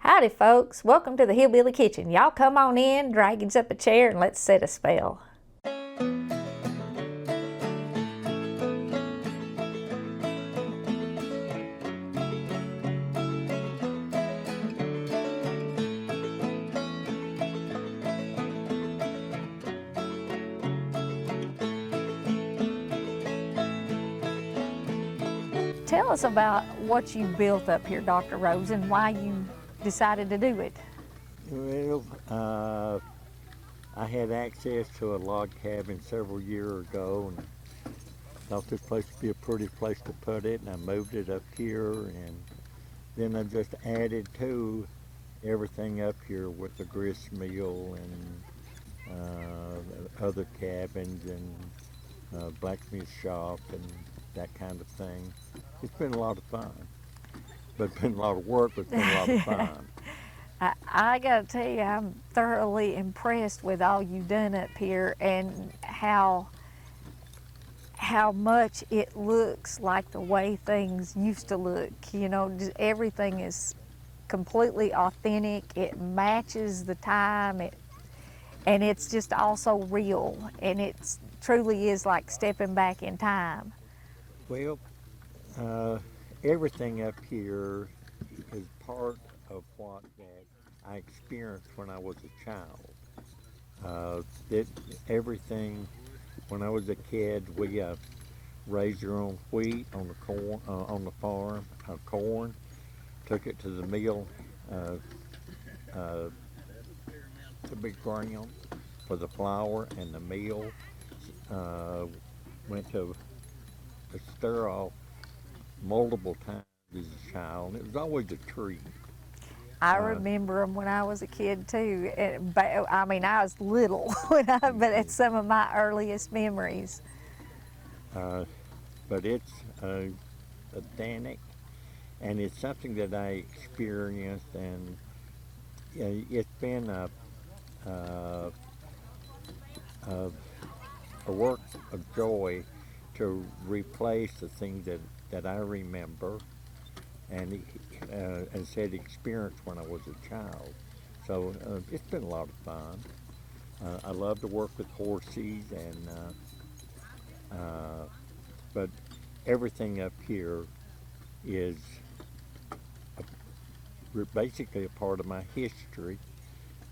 Howdy folks, welcome to the Hillbilly Kitchen. Y'all come on in, drag up a chair, and let's set a spell. Tell us about what you built up here, Dr. Rose, and why you decided to do it. Well, I had access to a log cabin several years ago and thought this place would be a pretty place to put it, and I moved it up here, and then I just added to everything up here with the grist mill and other cabins and blacksmith shop and that kind of thing. It's been a lot of fun, but it's been a lot of work, but it's been a lot of fun. I gotta tell you, I'm thoroughly impressed with all you've done up here and how much it looks like the way things used to look. You know, just everything is completely authentic. It matches the time, and it's just also real, and it truly is like stepping back in time. Well, everything up here is part of what that I experienced when I was a child. Everything, when I was a kid, we raised our own wheat on the corn on the farm, corn, took it to the mill, the big ground for the flour, and the mill went to the stir-off multiple times as a child. It was always a treat. I remember them when I was a kid too. I mean, I was little, but it's some of my earliest memories. But it's authentic, and it's something that I experienced, and it's been a work of joy to replace the things that I remember and said experience when I was a child. So it's been a lot of fun. I love to work with horses, but everything up here is basically a part of my history,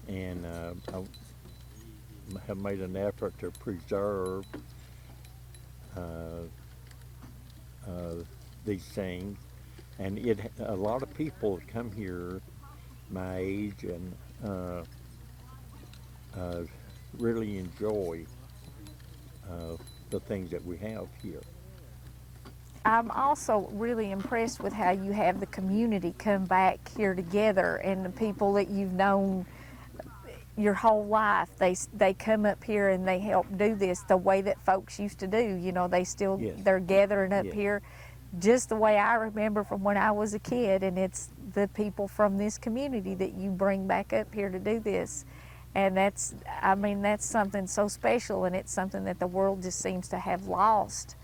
and I have made an effort to preserve these things, and a lot of people come here my age and really enjoy the things that we have here. I'm also really impressed with how you have the community come back here together, and the people that you've known your whole life, they come up here and they help do this the way that folks used to do. You know, they're gathering up here just the way I remember from when I was a kid, and it's the people from this community that you bring back up here to do this. And that's something so special, and it's something that the world just seems to have lost.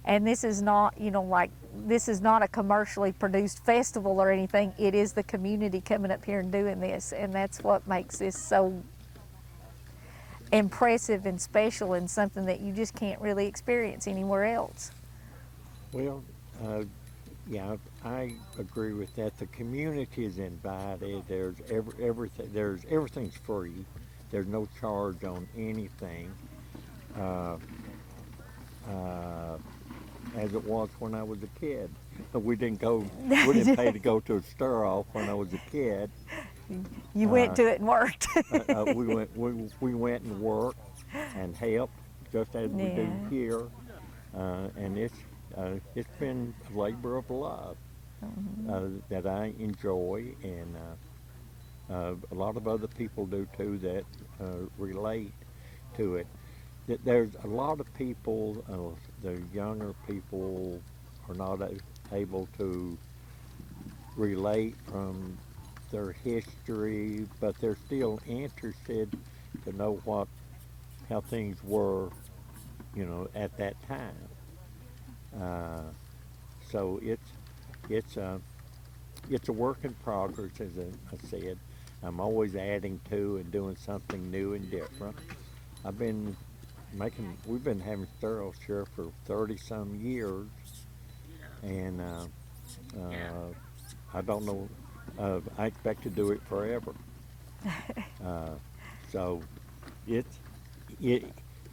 And this is not, this is not a commercially produced festival or anything. It is the community coming up here and doing this, and that's what makes this so impressive and special, and something that you just can't really experience anywhere else. Well, yeah, I agree with that. The community is invited. There's everything. Everything's free. There's no charge on anything. As it was when I was a kid. We didn't pay to go to a stir-off when I was a kid. You went to it and worked. we went and worked and helped, just as we do here. And it's been a labor of love that I enjoy, and a lot of other people do too that relate to it. There's a lot of people, the younger people are not able to relate from their history, but they're still interested to know how things were, at that time. So it's it's a work in progress, as I said. I'm always adding to and doing something new and different. We've been having stirrups here for 30 some years, and I don't know, I expect to do it forever. So it's, it,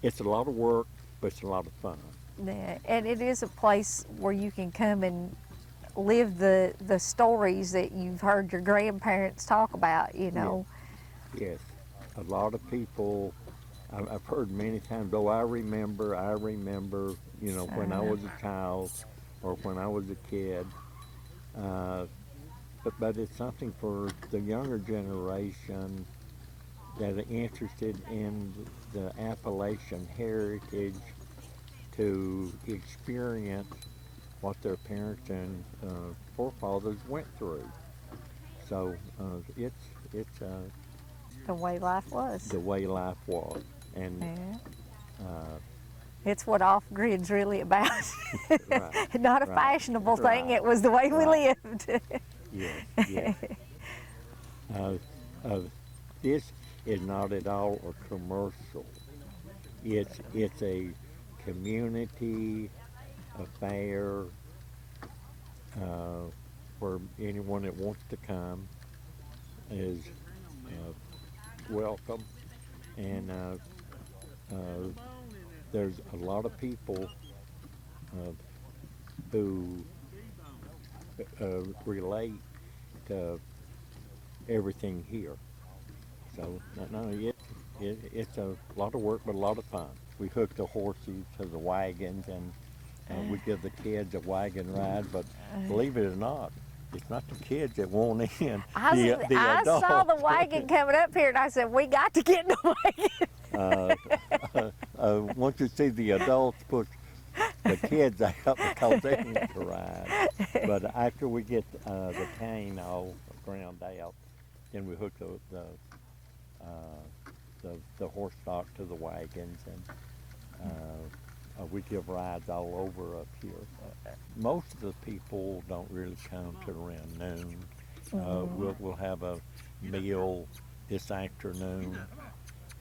it's a lot of work, but it's a lot of fun. Yeah, and it is a place where you can come and live the stories that you've heard your grandparents talk about, you know. Yes, a lot of people, I've heard many times, oh, I remember, you know, when I was a child or when I was a kid. But it's something for the younger generation that are interested in the Appalachian heritage to experience what their parents and forefathers went through. So it's The way life was. the way life was, and Yeah. uh, It's what off-grid's really about. right, Not a right, fashionable thing, right, it was the way we right. lived. Yes, yes. Uh, uh, this is not at all a commercial. It's a community affair uh, where anyone that wants to come is welcome, and there's a lot of people who relate to everything here. So no, it's a lot of work, but a lot of fun. We hook the horses to the wagons, and we give the kids a wagon ride. But believe it or not, it's not the kids that want in. The I adults. saw the wagon coming up here and I said, we got to get in the wagon. Once you see the adults push the kids out because they want to ride. But after we get the cane all ground out, then we hook the horse stock to the wagons, and we give rides all over up here. Most of the people don't really come to around noon. We'll have a meal this afternoon,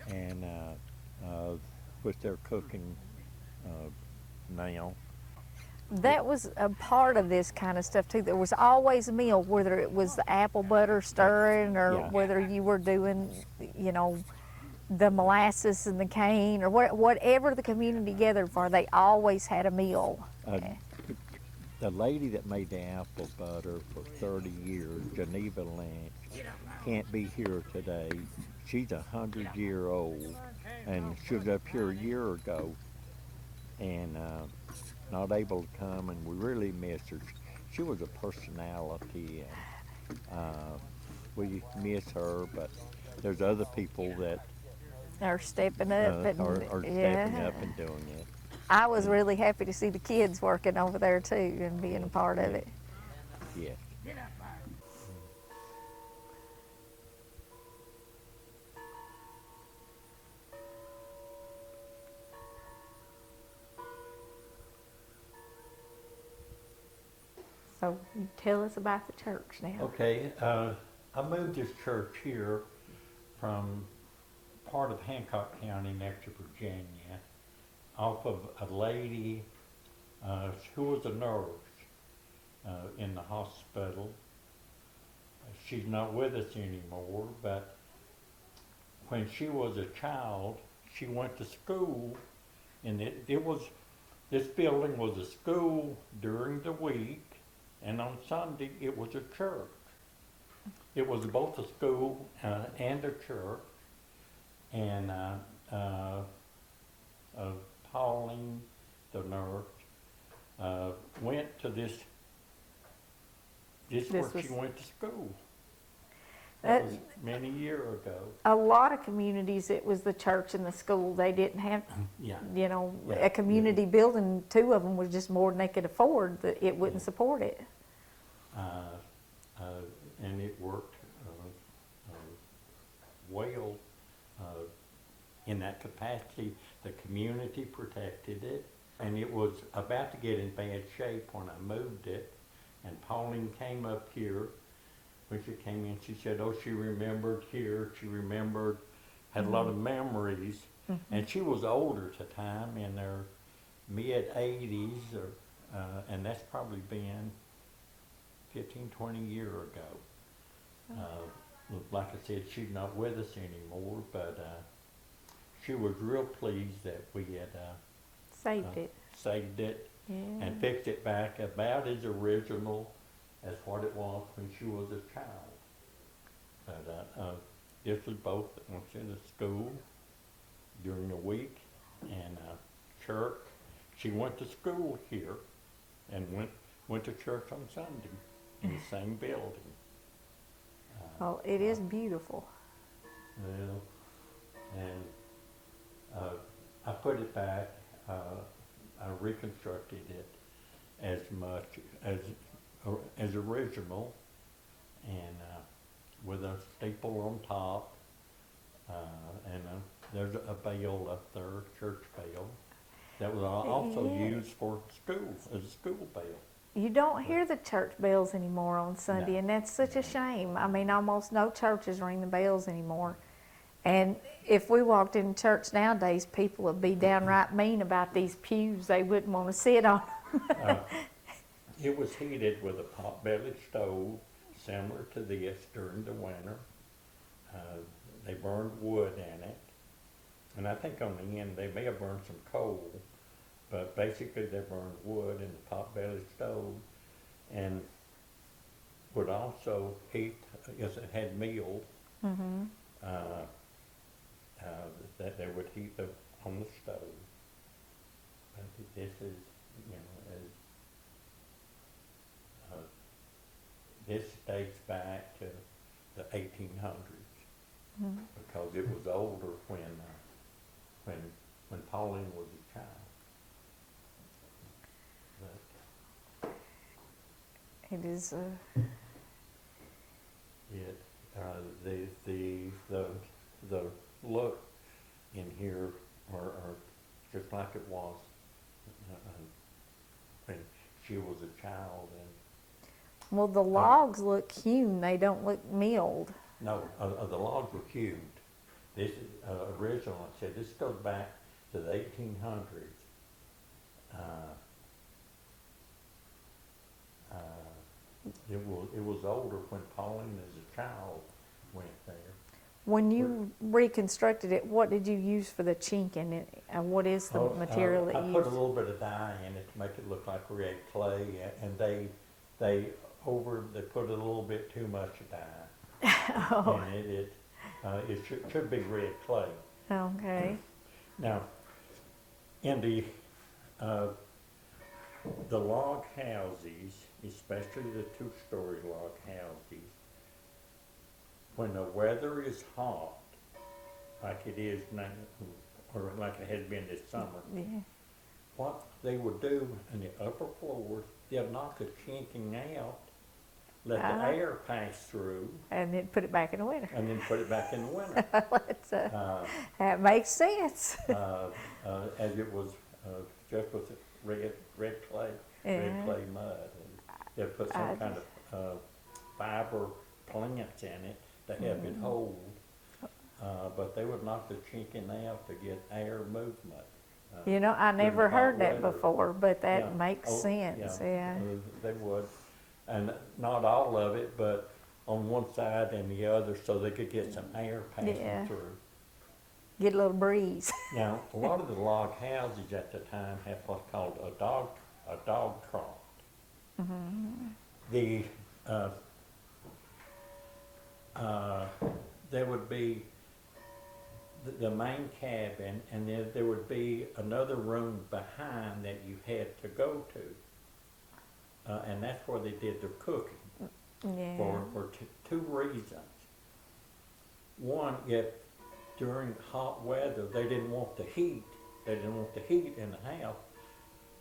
and which they're cooking now. That was a part of this kind of stuff too. There was always a meal, whether it was the apple butter stirring or Yeah. whether you were doing, you know, the molasses and the cane or whatever the community gathered for. They always had a meal. The lady that made the apple butter for 30 years, Geneva Lynch, can't be here today. She's 100-year-old, and she was up here a year ago, and not able to come, and we really miss her. She was a personality, and we miss her, but there's other people that Are stepping up and are stepping up and doing it. I was really happy to see the kids working over there too and being a part of it. Yes. So you tell us about the church now. Okay, I moved this church here from part of Hancock County next to Virginia, off of a lady who was a nurse in the hospital. She's not with us anymore, but when she was a child, she went to school, and this building was a school during the week, and on Sunday it was a church. It was both a school and a church, and Pauline, the nurse, went to this where she went to school. That was many years ago. A lot of communities, it was the church and the school. They didn't have, you know, a community building. Two of them was just more than they could afford. It wouldn't support it. And it worked well in that capacity. The community protected it, and it was about to get in bad shape when I moved it. And Pauline came up here when she came in, she said, oh, she remembered here, she remembered, had a lot of memories. And she was older at the time, in her mid-80s, and that's probably been 15, 20 years ago. Like I said, she's not with us anymore, but she was real pleased that we had saved it and fixed it back about as original as what it was when she was a child. But this was both went to the school during the week and church. She went to school here and went to church on Sunday in the same building. Oh, it is beautiful. Well, and I put it back. I reconstructed it as much as original, and with a staple on top, and there's a bell up there, church bell, that was also used for school as a school bell. You don't hear the church bells anymore on Sunday, and that's such a shame. I mean, almost no churches ring the bells anymore. And if we walked in church nowadays, people would be downright mean about these pews they wouldn't want to sit on. It was heated with a pot-bellied stove, similar to this during the winter. They burned wood in it. And I think on the end they may have burned some coal, but basically they burned wood in the pot-bellied stove, and would also heat, as it had meals, that they would heat on the stove. But this is, this dates back to the 1800s, because it was older when Pauline was a child. But It is. The look in here are just like it was when she was a child. And Well, the logs look hewn. They don't look milled. no, the logs were hewn. This is original. I said this goes back to the 1800s. It was older when Pauline, as a child, went there. When you reconstructed it, what did you use for the chink in it? And what is the material that you I used? put a little bit of dye in it to make it look like red clay, and they put a little bit too much dye. And it should be red clay. Okay. Now, in the log houses, especially the two-story log houses, when the weather is hot, like it is now, or like it has been this summer, what they would do in the upper floors, they'll knock the chinking out, let the air pass through, And then put it back in the winter. and then put it back in the winter. That makes sense. As it was just with red clay, red clay mud. And they put some kind of fiber plants in it to help it hold. But they would knock the chinking out to get air movement. I never heard that weather. before, but that makes sense. Yeah. They would. And not all of it, but on one side and the other, so they could get some air passing through. Get a little breeze. Now, a lot of the log houses at the time had what's called a dog trot. There would be the main cabin, and then there would be another room behind that you had to go to, and that's where they did their cooking. For two reasons. One, if during hot weather they didn't want the heat, in the house.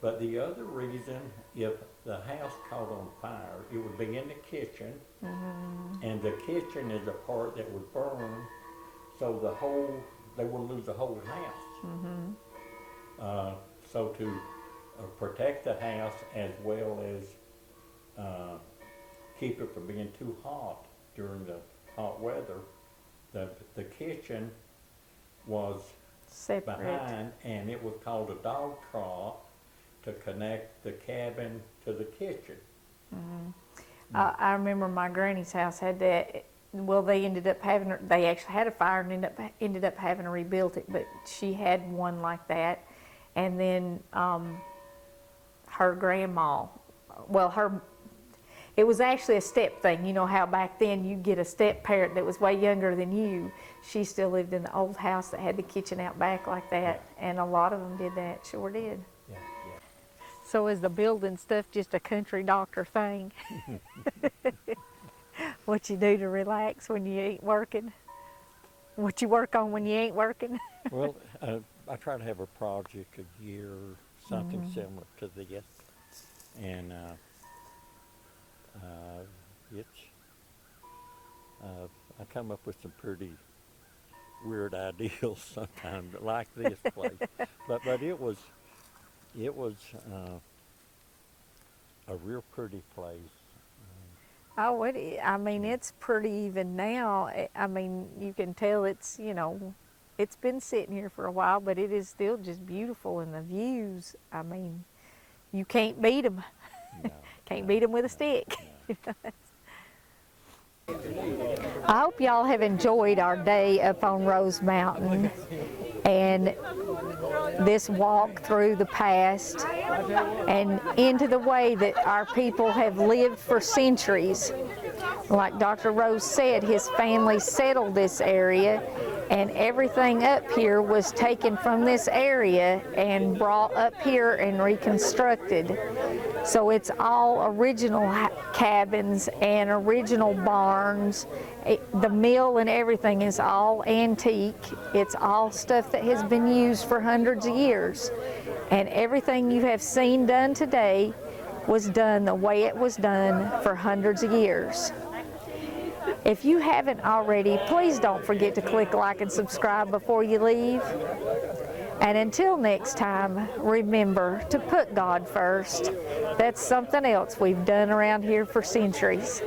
But the other reason, if the house caught on fire, it would be in the kitchen, and the kitchen is a part that would burn, so they would lose the whole house. So to protect the house as well as keep it from being too hot, during the hot weather, the kitchen was Separate. behind, and it was called a dogtrot to connect the cabin to the kitchen. I remember my granny's house had that. Well, they actually had a fire and ended up having to rebuild it, but she had one like that. And then her grandma, it was actually a step thing. You know how back then you get a step parent that was way younger than you. She still lived in the old house that had the kitchen out back like that, and a lot of them did that, sure did. Yeah, yeah. So is the building stuff just a country doctor thing? What you do to relax when you ain't working? What you work on when you ain't working? Well, I try to have a project a year, something similar to this, and I come up with some pretty weird ideals sometimes, like this place. but it was a real pretty place. Oh, I mean, it's pretty even now. I mean, you can tell it's been sitting here for a while, but it is still just beautiful, and the views, I mean, you can't beat them. No, Can't beat them with a stick. I hope y'all have enjoyed our day up on Rose Mountain and this walk through the past and into the way that our people have lived for centuries. Like Dr. Rose said, his family settled this area, and everything up here was taken from this area and brought up here and reconstructed. So it's all original cabins and original barns. The mill and everything is all antique. It's all stuff that has been used for hundreds of years. And everything you have seen done today was done the way it was done for hundreds of years. If you haven't already, please don't forget to click like and subscribe before you leave. And until next time, remember to put God first. That's something else we've done around here for centuries.